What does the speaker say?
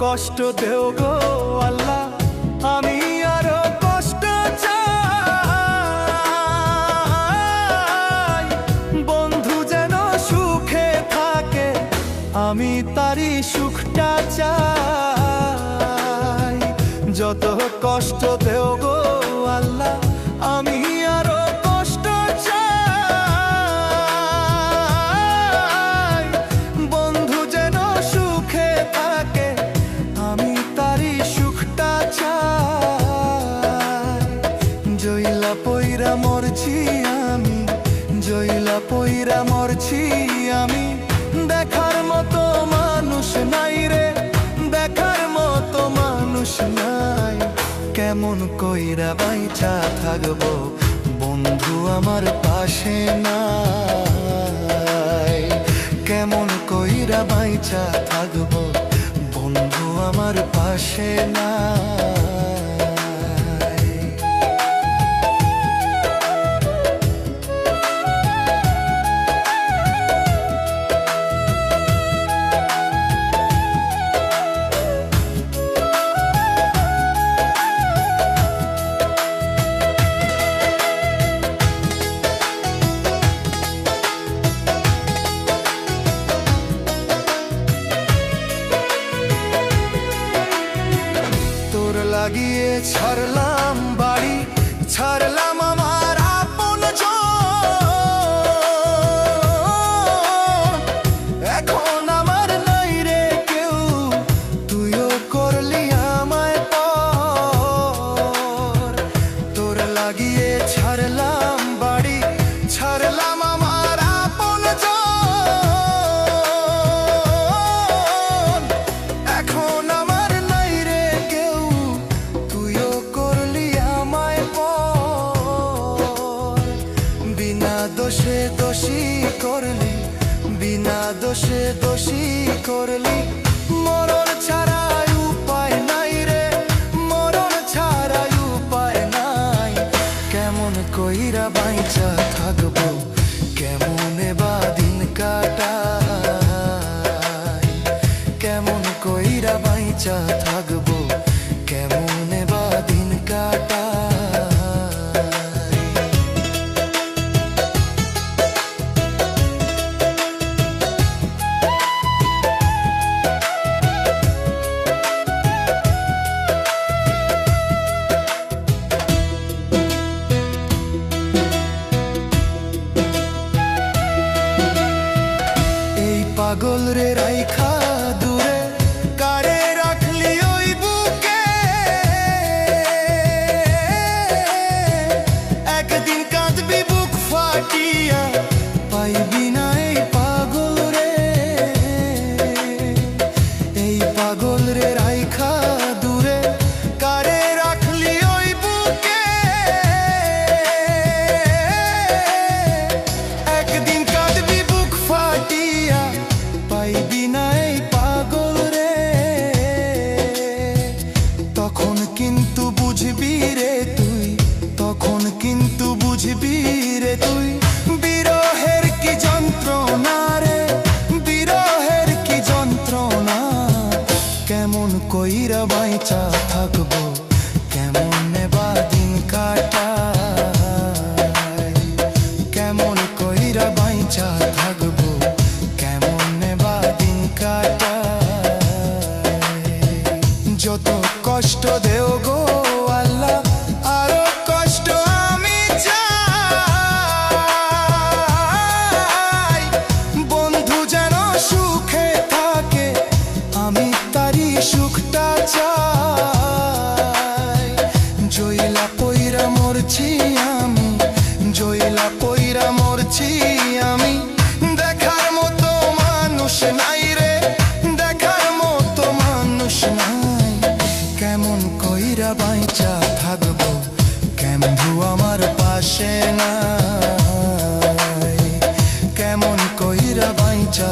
কষ্ট দেও গো আল্লাহ, আমি আরো কষ্ট চাই। বন্ধু যেন সুখে থাকে, আমি তারই সুখটা চাই। যত কষ্ট দেও গো আল্লাহ, আমি আরো কষ্ট চাই। বন্ধু যেন সুখে থাকে, আমি তারই সুখটা চাই। জইলা পইরা মরছি আমি, জইলা পইরা মরছি আমি। দেখার মতো মানুষ নাই রে, দেখার মতো মানুষ নাই। কেমন কইরা বাইচা থাকবো, বন্ধু আমার পাশে নাই। কেমন কইরা বাইচা থাকবো, বন্ধু আমার পাশে নাই। লাগিয়ে ছাড়লাম বাড়ি, ছাড়লাম আমার আপন জন। এখন আমার নাই রে কেউ, তুইও করলি আমায় পর। তোর লাগিয়ে ছাড়লাম বাড়ি, ছাড়লাম আমার আপন জন। এখন আমার নাই রে কেউ, তুইও করলি আমায় পর। বিনা দোষে দোষী করলি, বিনা দোষে দোষী করলি। মরণ ছাড়া উপায় নাই রে, মরণ ছাড়া উপায় নাই। কেমন কইরা বাইচা থাকবো, কেমনে বা দিন কাটাই। কেমন কইরা বাইচা থাকবো, কেমনে বা দিন কাটাই। এই পাগল রে রাইখা দূরে, কারে রাখলি ওই বুকে। একদিন কাঁদবি বুক ফাটিয়া, পাইবি না এই পাগল রে। এই পাগল রে রাইখা দূরে, কারে রাখলি ওই বুকে। একদিন কাঁদবি বুক ফাটিয়া, পাইবি না এই পাগল রে। তখন কিন্তু বুঝবি রে তুই, তখন কিন্তু বুঝবি রে তুই। বিরহের কি যন্ত্রণা রে, বিরহের কি যন্ত্রণা। কেমন কইরা বাইচা থাকবো, কেমনে বা দিন কাটাই। কেমন কইরা বাইচা থাকবো, কেমনে বা দিন কাটাই। যত কষ্ট দেও গো আল্লাহ, আরো কষ্ট আমি চাই। বন্ধু যেন সুখে থাকে, আমি তারই সুখটা চাই। জইলা পইরা মরছি আমি, জইলা পইরা মরছি আমি। দেখার মতো মানুষ নাই রে, দেখার মতো মানুষ নাই। কেমন কইরা বাইচা থাকবো, বন্ধু আমার পাশে নাই। কেমন কইরা বাইচা